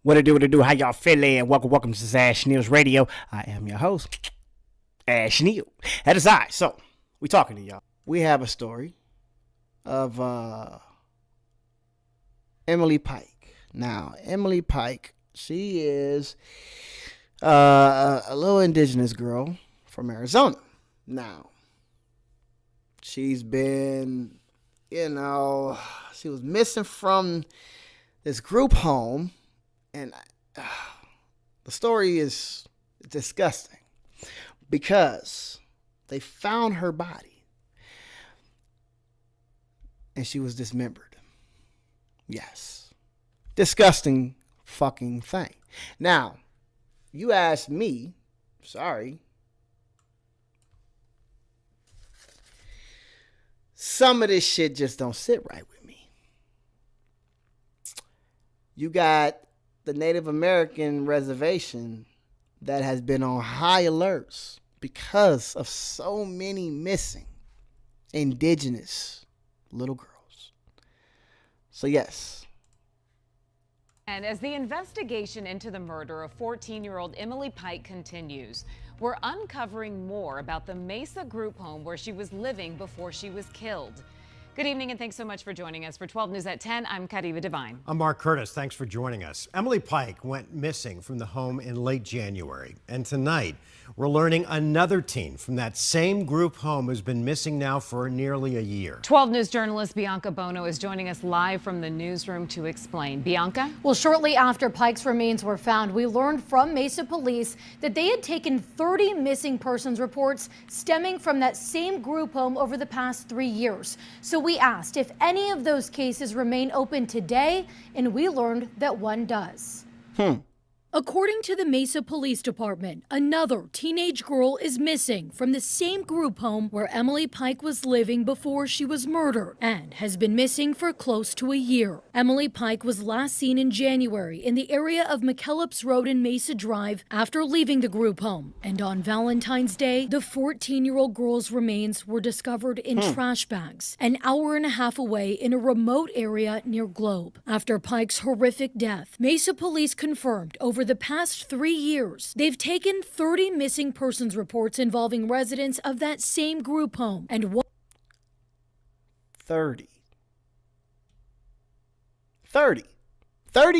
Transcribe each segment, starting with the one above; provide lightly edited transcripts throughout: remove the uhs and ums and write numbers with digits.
What it do, how y'all feeling? Welcome to this Ash News Radio. I am your host, Ash Neal. That is I. So, we talking to y'all. We have a story of Emily Pike. Now, Emily Pike, she is a little indigenous girl from Arizona. Now, she's been, she was missing from this group home. And the story is disgusting because they found her body and she was dismembered. Yes. Disgusting fucking thing. Now, you asked me, sorry, some of this shit just don't sit right with me. You got the Native American reservation that has been on high alerts because of so many missing indigenous little girls. So yes. And as the investigation into the murder of 14-year-old Emily Pike continues, we're uncovering more about the Mesa group home where she was living before she was killed. Good evening, and thanks so much for joining us. For 12 News at 10, I'm Kariba Devine. I'm Mark Curtis. Thanks for joining us. Emily Pike went missing from the home in late January. And tonight, we're learning another teen from that same group home has been missing now for nearly a year. 12 News journalist Bianca Bono is joining us live from the newsroom to explain. Bianca? Well, shortly after Pike's remains were found, we learned from Mesa police that they had taken 30 missing persons reports stemming from that same group home over the past 3 years. So we asked if any of those cases remain open today, and we learned that one does. According to the Mesa Police Department, another teenage girl is missing from the same group home where Emily Pike was living before she was murdered and has been missing for close to a year. Emily Pike was last seen in January in the area of McKellips Road and Mesa Drive after leaving the group home. And on Valentine's Day, the 14-year-old girl's remains were discovered in trash bags an hour and a half away in a remote area near Globe. After Pike's horrific death, Mesa police confirmed over the past 3 years, they've taken 30 missing persons reports involving residents of that same group home. And 30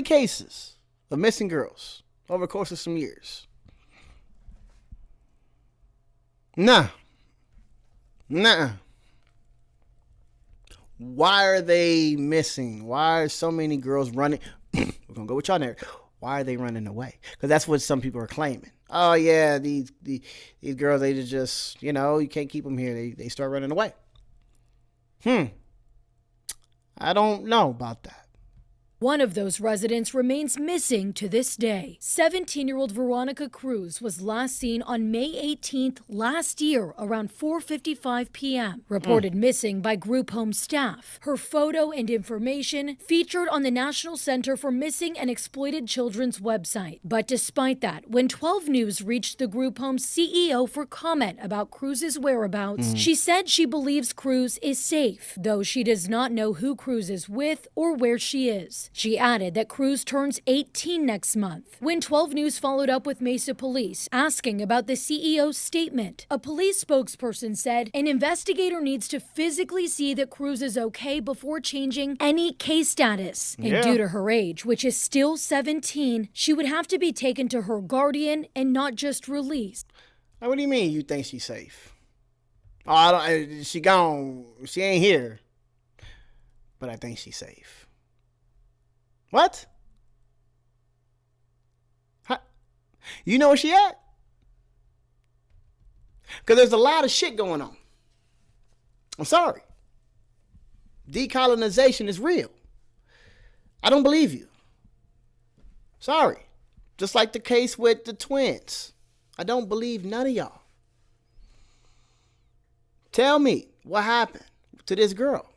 cases of missing girls over the course of some years. Nah. Why are they missing? Why are so many girls running? We're going to go with y'all there. Why are they running away? Because that's what some people are claiming. Oh, yeah, these girls, they just, you can't keep them here. They start running away. I don't know about that. one of those residents remains missing to this day. 17-year-old Veronica Cruz was last seen on May 18th last year around 4:55 p.m. Reported missing by group home staff. Her photo and information featured on the National Center for Missing and Exploited Children's website. But despite that, when 12 News reached the group home's CEO for comment about Cruz's whereabouts, she said she believes Cruz is safe, though she does not know who Cruz is with or where she is. She added that Cruz turns 18 next month. When 12 News followed up with Mesa Police, asking about the CEO's statement, a police spokesperson said an investigator needs to physically see that Cruz is okay before changing any case status. And due to her age, which is still 17, she would have to be taken to her guardian and not just released. Now, what do you mean you think she's safe? Oh, she gone. She ain't here. But I think she's safe. What? Huh? You know where she at? Because there's a lot of shit going on. I'm sorry. Decolonization is real. I don't believe you. Sorry. Just like the case with the twins. I don't believe none of y'all. Tell me what happened to this girl.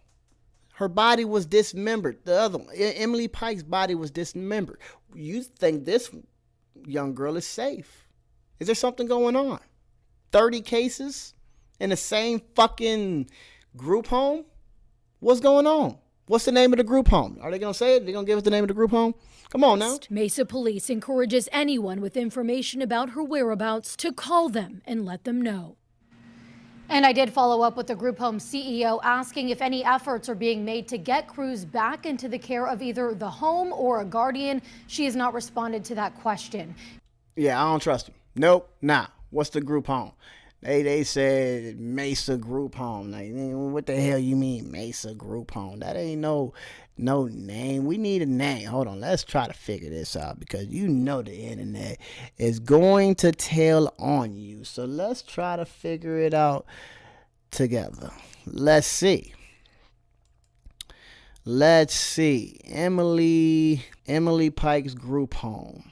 Her body was dismembered. The other one, Emily Pike's body was dismembered. You think this young girl is safe? Is there something going on? 30 cases in the same fucking group home? What's going on? What's the name of the group home? Are they going to say it? They're going to give us the name of the group home? Come on now. Mesa Police encourages anyone with information about her whereabouts to call them and let them know. And I did follow up with the group home CEO asking if any efforts are being made to get Cruz back into the care of either the home or a guardian. She has not responded to that question. Yeah, I don't trust him. Nope, nah. What's the group home? They said Mesa Group Home. Like, what the hell you mean Mesa Group Home? That ain't no name. We need a name. Hold on, let's try to figure this out, because you know the internet is going to tell on you. So let's try to figure it out together. Let's see. Emily Pike's group home.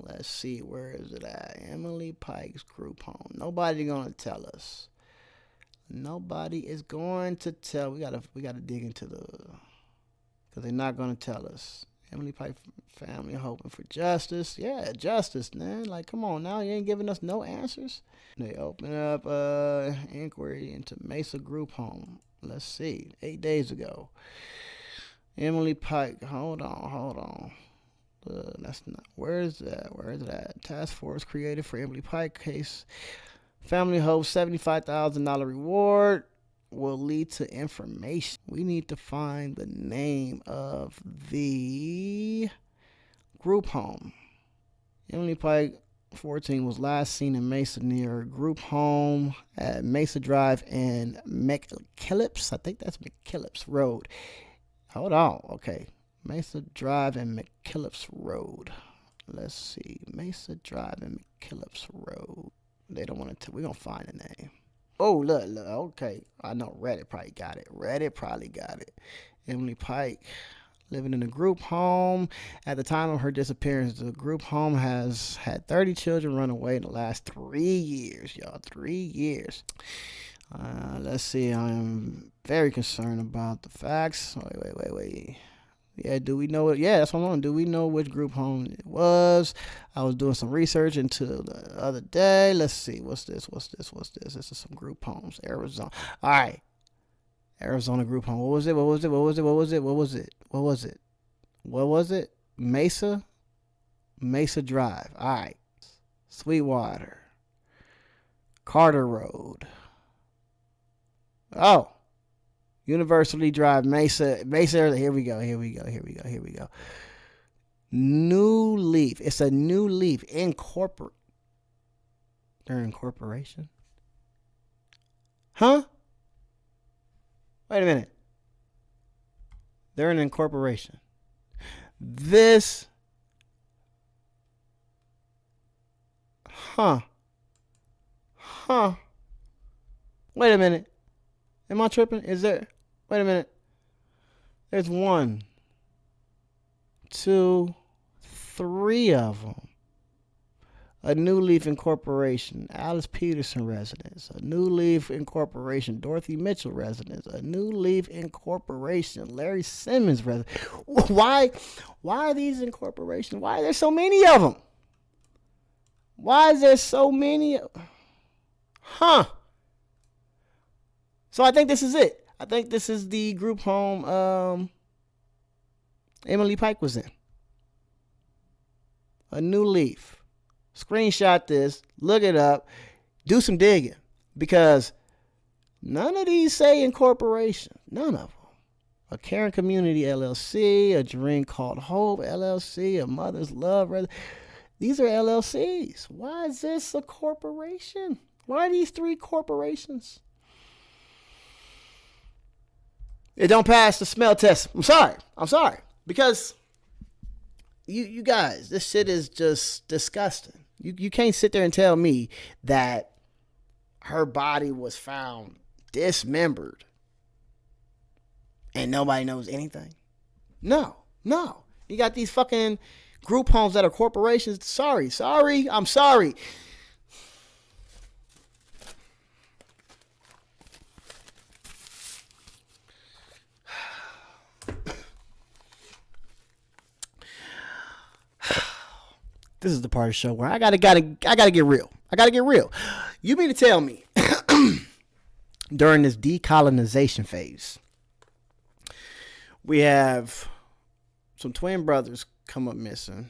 Let's see, where is it at? Emily Pike's group home. Nobody gonna tell us. Nobody is going to tell. We gotta dig into because they're not gonna tell us. Emily Pike family hoping for justice. Yeah, justice, man. Like, come on now, you ain't giving us no answers. They open up inquiry into Mesa group home. Let's see, 8 days ago. Emily Pike. Hold on. That's not. Where is that? Task force created for Emily Pike case. Family hopes $75,000 reward will lead to information. We need to find the name of the group home. Emily Pike, 14, was last seen in Mesa near a group home at Mesa Drive and McKillips. I think that's McKillips Road. Hold on. Okay. Mesa Drive and McKillips Road. Let's see. Mesa Drive and McKillips Road. They don't want to. We're going to find a name. Oh, look. Okay. I know Reddit probably got it. Emily Pike living in a group home. At the time of her disappearance, the group home has had 30 children run away in the last 3 years, y'all. 3 years. Let's see. I am very concerned about the facts. Wait. Yeah, do we know it? Yeah, that's what I'm on. Do we know which group home it was? I was doing some research into the other day. Let's see. What's this? This is some group homes. Arizona. All right. Arizona group home. What was it? Mesa Drive. All right. Sweetwater. Carter Road. Oh. University Drive, Mesa. Here we go. New Leaf. It's a New Leaf They're incorporation. Huh? Wait a minute. They're an incorporation. This. Huh. Wait a minute. Am I tripping? Is there? Wait a minute. There's 1, 2, 3 of them. A New Leaf Incorporation, Alice Peterson residence. A New Leaf Incorporation, Dorothy Mitchell residence. A New Leaf Incorporation, Larry Simmons residence. Why are these incorporations? Why are there so many of them? Why is there so many? Huh. So I think this is it. I think this is the group home Emily Pike was in. A New Leaf. Screenshot this. Look it up. Do some digging. Because none of these say incorporation. None of them. A Caring Community LLC. A Dream Called Hope LLC. A Mother's Love. These are LLCs. Why is this a corporation? Why are these 3 corporations? It don't pass the smell test. I'm sorry. Because you guys, this shit is just disgusting. You can't sit there and tell me that her body was found dismembered and nobody knows anything. No. You got these fucking group homes that are corporations. Sorry. I'm sorry. This is the part of the show where I gotta get real. You mean to tell me during this decolonization phase, We have some twin brothers come up missing,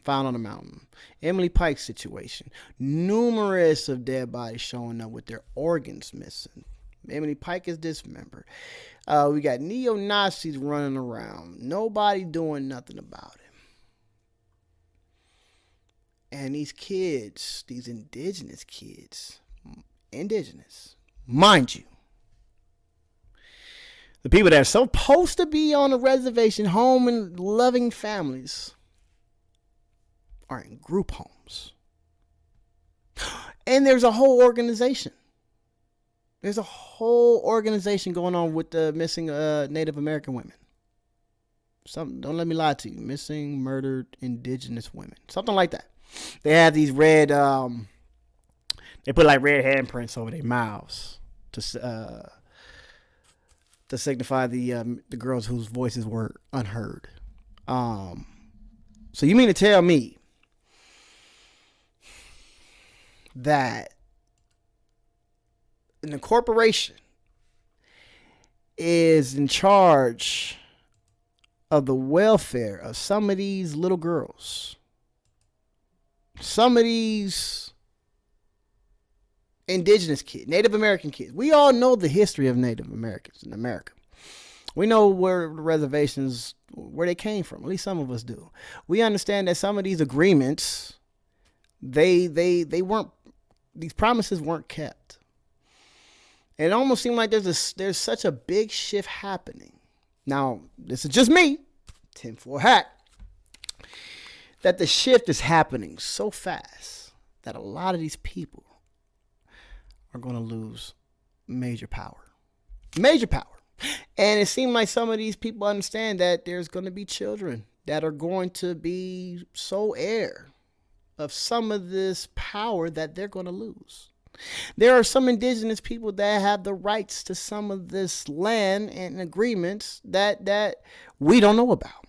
found on a mountain. Emily Pike's situation. Numerous of dead bodies showing up with their organs missing. Emily Pike is dismembered. We got neo-Nazis running around. Nobody doing nothing about it. And these kids, these indigenous kids, mind you, the people that are supposed to be on a reservation, home and loving families, are in group homes. And there's a whole organization. There's a whole organization going on with the missing Native American women. Don't let me lie to you. Missing, murdered, indigenous women. Something like that. They have these red, they put like red handprints over their mouths to signify the girls whose voices were unheard. So you mean to tell me that the corporation is in charge of the welfare of some of these little girls, some of these indigenous kids, Native American kids? We all know the history of Native Americans in America. We know where the reservations, where they came from. At least some of us do. We understand that some of these agreements, they weren't, these promises weren't kept. And it almost seemed like there's such a big shift happening. Now, this is just me, tinfoil hat, that the shift is happening so fast that a lot of these people are going to lose major power. Major power. And it seems like some of these people understand that there's going to be children that are going to be sole heir of some of this power that they're going to lose. There are some indigenous people that have the rights to some of this land and agreements that we don't know about.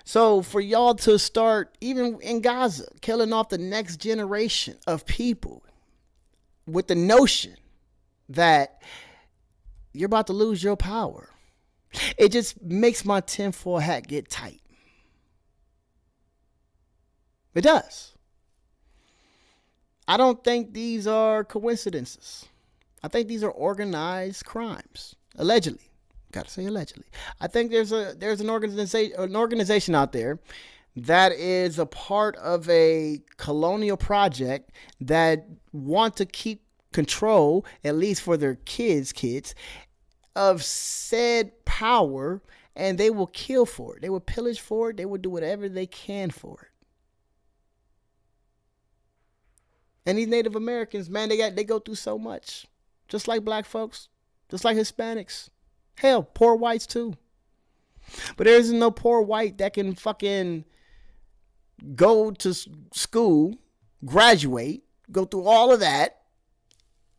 So for y'all to start, even in Gaza, killing off the next generation of people with the notion that you're about to lose your power, it just makes my tinfoil hat get tight. It does. I don't think these are coincidences. I think these are organized crimes. Allegedly. Gotta say allegedly. I think there's an organization out there that is a part of a colonial project that want to keep control, at least for their kids, of said power, and they will kill for it. They will pillage for it. They will do whatever they can for it. And these Native Americans, man, they go through so much. Just like black folks, just like Hispanics. Hell, poor whites too. But there isn't no poor white that can fucking go to school, graduate, go through all of that.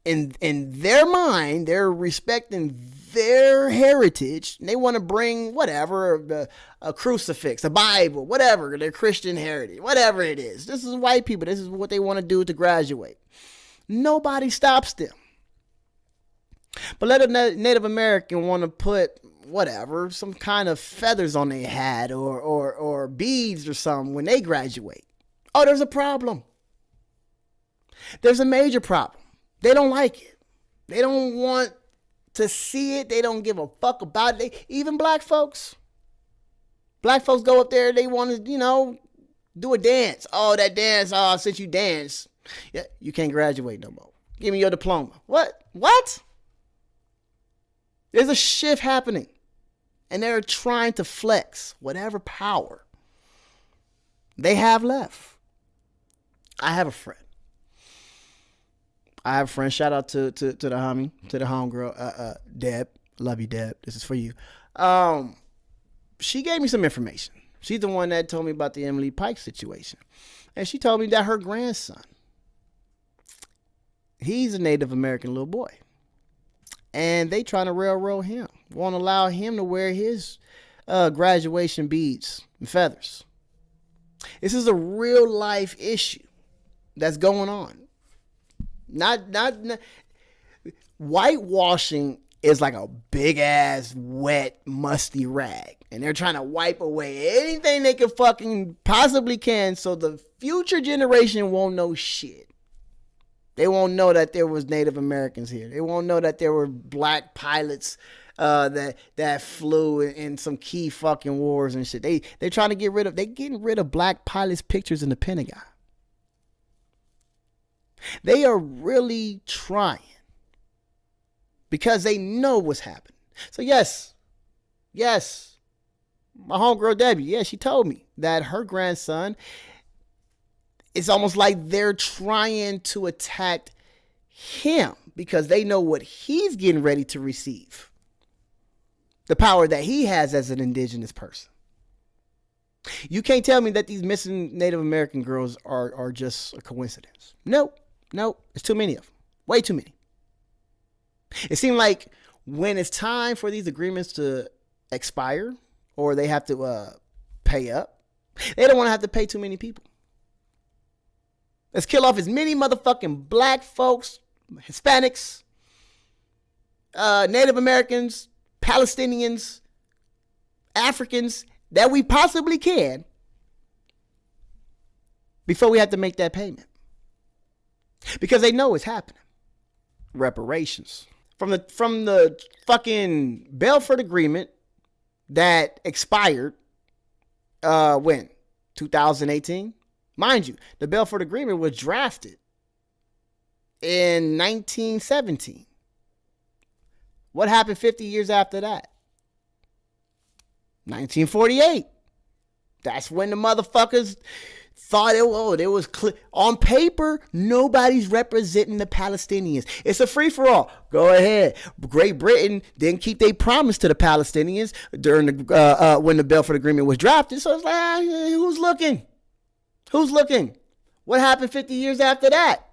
In their mind, they're respecting their heritage. They want to bring whatever, a crucifix, a Bible, whatever, their Christian heritage, whatever it is. This is white people. This is what they want to do to graduate. Nobody stops them. But let a Native American want to put whatever, some kind of feathers on their hat or beads or something when they graduate. Oh, there's a problem. There's a major problem. They don't like it. They don't want to see it. They don't give a fuck about it. Even black folks. Black folks go up there. They want to, do a dance. Oh, that dance. Oh, since you dance, yeah, you can't graduate no more. Give me your diploma. What? There's a shift happening. And they're trying to flex whatever power they have left. I have a friend. Shout out to the homie, to the homegirl, Deb. Love you, Deb. This is for you. She gave me some information. She's the one that told me about the Emily Pike situation. And she told me that her grandson, he's a Native American little boy. And they trying to railroad him. Won't allow him to wear his graduation beads and feathers. This is a real life issue that's going on. Not whitewashing is like a big ass wet musty rag, and they're trying to wipe away anything they can fucking possibly can so the future generation won't know shit. They won't know that there was Native Americans here. They won't know that there were black pilots that flew in some key fucking wars and shit. They're trying to they're getting rid of black pilots' pictures in the Pentagon. They are really trying because they know what's happening. So yes, my homegirl Debbie, yeah, she told me that her grandson, it's almost like they're trying to attack him because they know what he's getting ready to receive. The power that he has as an indigenous person. You can't tell me that these missing Native American girls are just a coincidence. Nope. It's too many of them. Way too many. It seemed like when it's time for these agreements to expire or they have to pay up, they don't want to have to pay too many people. Let's kill off as many motherfucking black folks, Hispanics, Native Americans, Palestinians, Africans that we possibly can before we have to make that payment. Because they know it's happening. Reparations. From the fucking Belfort Agreement that expired when? 2018? Mind you, the Belfort Agreement was drafted in 1917. What happened 50 years after that? 1948. That's when the motherfuckers thought it was clear. On paper, nobody's representing the Palestinians. It's a free-for-all. Go ahead. Great Britain didn't keep their promise to the Palestinians during the when the Belfort Agreement was drafted. So it's like, who's looking? Who's looking? What happened 50 years after that?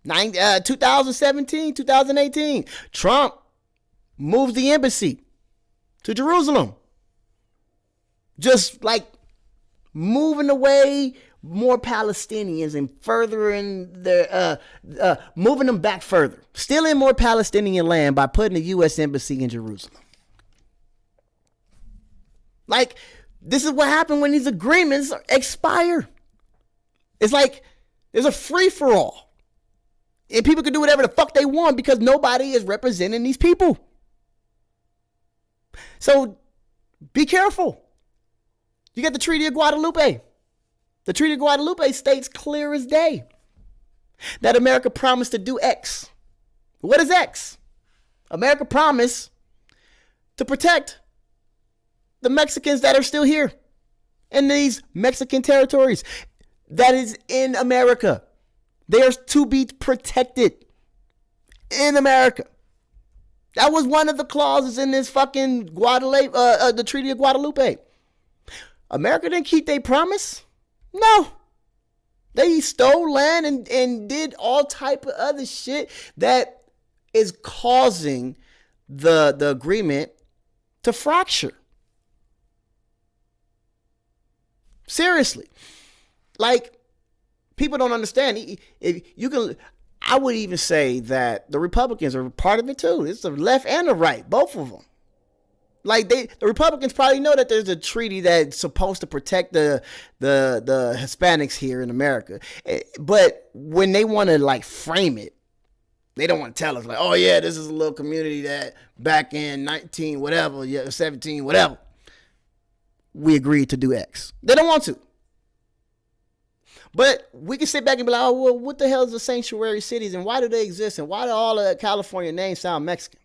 2017, 2018. Trump moves the embassy to Jerusalem. Just like moving away more Palestinians and furthering their, moving them back further. Stealing more Palestinian land by putting the U.S. embassy in Jerusalem. Like, this is what happened when these agreements expire. It's like there's a free-for-all. And people can do whatever the fuck they want because nobody is representing these people. So be careful. You got the Treaty of Guadalupe. The Treaty of Guadalupe states clear as day that America promised to do X. What is X? America promised to protect the Mexicans that are still here in these Mexican territories. That is in America. They are to be protected in America. That was one of the clauses in this fucking the Treaty of Guadalupe. America didn't keep their promise. No. They stole land and did all type of other shit that is causing the agreement to fracture. Seriously. Like, people don't understand. If you can, I would even say that the Republicans are part of it too. It's the left and the right, both of them. Like, the Republicans probably know that there's a treaty that's supposed to protect the Hispanics here in America. But when they want to like frame it, they don't want to tell us like, oh yeah, this is a little community that back in 19 whatever, 17 whatever, we agreed to do X. They don't want to. But we can sit back and be like, oh, well, what the hell is the sanctuary cities and why do they exist and why do all the California names sound Mexican?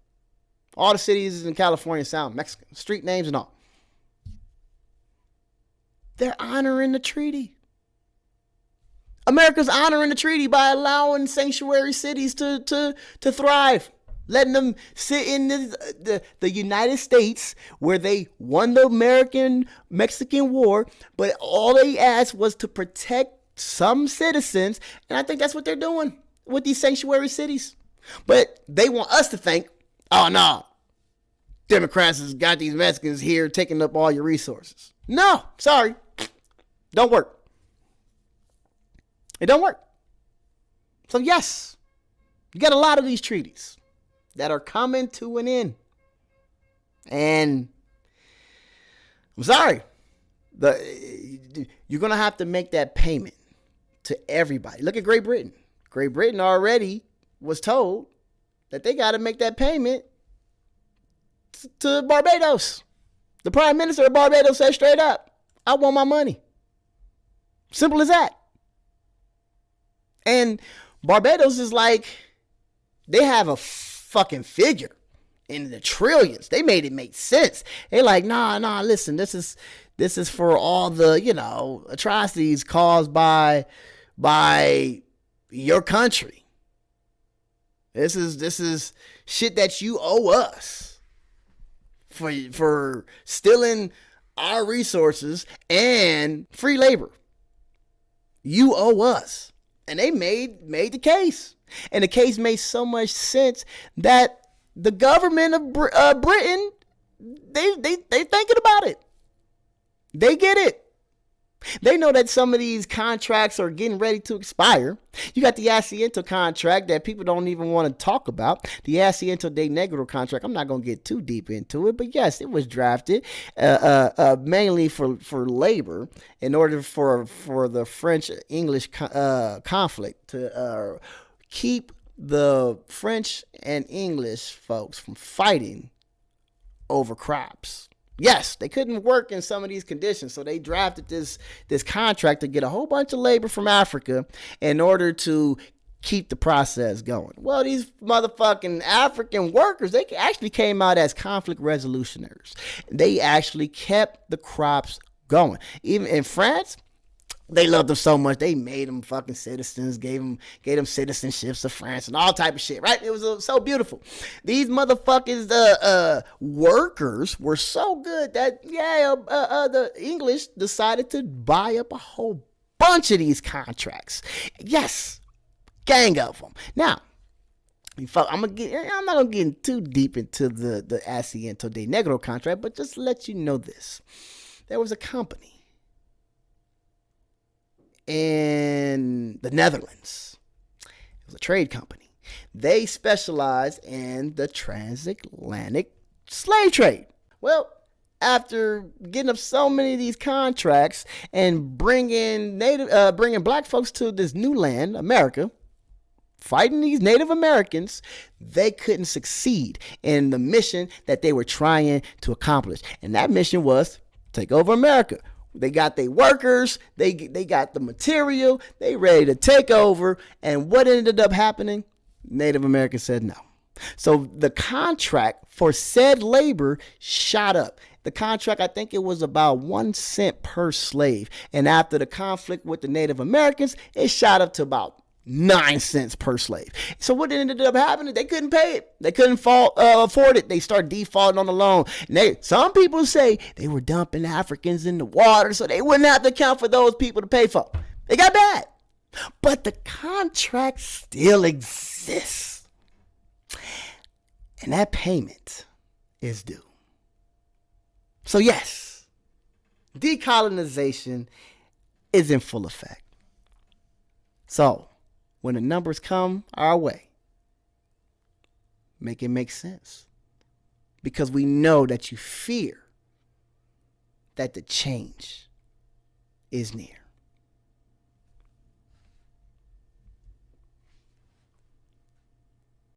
All the cities in California sound Mexican, street names and all. They're honoring the treaty. America's honoring the treaty by allowing sanctuary cities to thrive, letting them sit in the United States where they won the American-Mexican War, but all they asked was to protect some citizens, and I think that's what they're doing with these sanctuary cities. But they want us to think, oh no, Democrats has got these Mexicans here taking up all your resources. No, sorry, don't work. It don't work. So yes, you got a lot of these treaties. that are coming to an end. And I'm sorry, you're going to have to make that payment to everybody. Look at Great Britain. Great Britain already was told that they got to make that payment to Barbados. The Prime Minister of Barbados said straight up, I want my money. Simple as that. And Barbados is like, they have a fucking figure in the trillions. They made it make sense. They're like, nah, listen, this is for all the, atrocities caused by your country. This is shit that you owe us for stealing our resources and free labor. You owe us. And they made the case. And the case made so much sense that the government of Britain, they thinking about it. They get it. They know that some of these contracts are getting ready to expire. You got the Asiento contract that people don't even want to talk about. The Asiento de Negro contract, I'm not going to get too deep into it, but yes, it was drafted mainly for labor in order for the French-English conflict to keep the French and English folks from fighting over crops. Yes, they couldn't work in some of these conditions, so they drafted this contract to get a whole bunch of labor from Africa in order to keep the process going. Well, these motherfucking African workers, they actually came out as conflict resolutionaries. They actually kept the crops going. Even in France, they loved them so much, they made them fucking citizens, gave them citizenships of France and all type of shit, right? It was so beautiful. These motherfuckers, workers were so good that, the English decided to buy up a whole bunch of these contracts. Yes, gang of them. Now, I'm not gonna get too deep into the Asiento de Negro contract, but just to let you know this. There was a company in the Netherlands. It was a trade company. They specialized in the transatlantic slave trade. Well, after getting up so many of these contracts and bringing black folks to this new land, America, fighting these Native Americans, they couldn't succeed in the mission that they were trying to accomplish. And that mission was take over America. They got their workers, they got the material, they ready to take over. And what ended up happening? Native Americans said no. So the contract for said labor shot up. The contract, I think it was about 1 cent per slave. And after the conflict with the Native Americans, it shot up to about 9 cents per slave. So what ended up happening? They couldn't pay it. They couldn't afford it. They started defaulting on the loan. And some people say they were dumping Africans in the water so they wouldn't have to account for those people to pay for. It got bad. But the contract still exists. And that payment is due. So yes, decolonization is in full effect. So when the numbers come our way, make it make sense. Because we know that you fear that the change is near.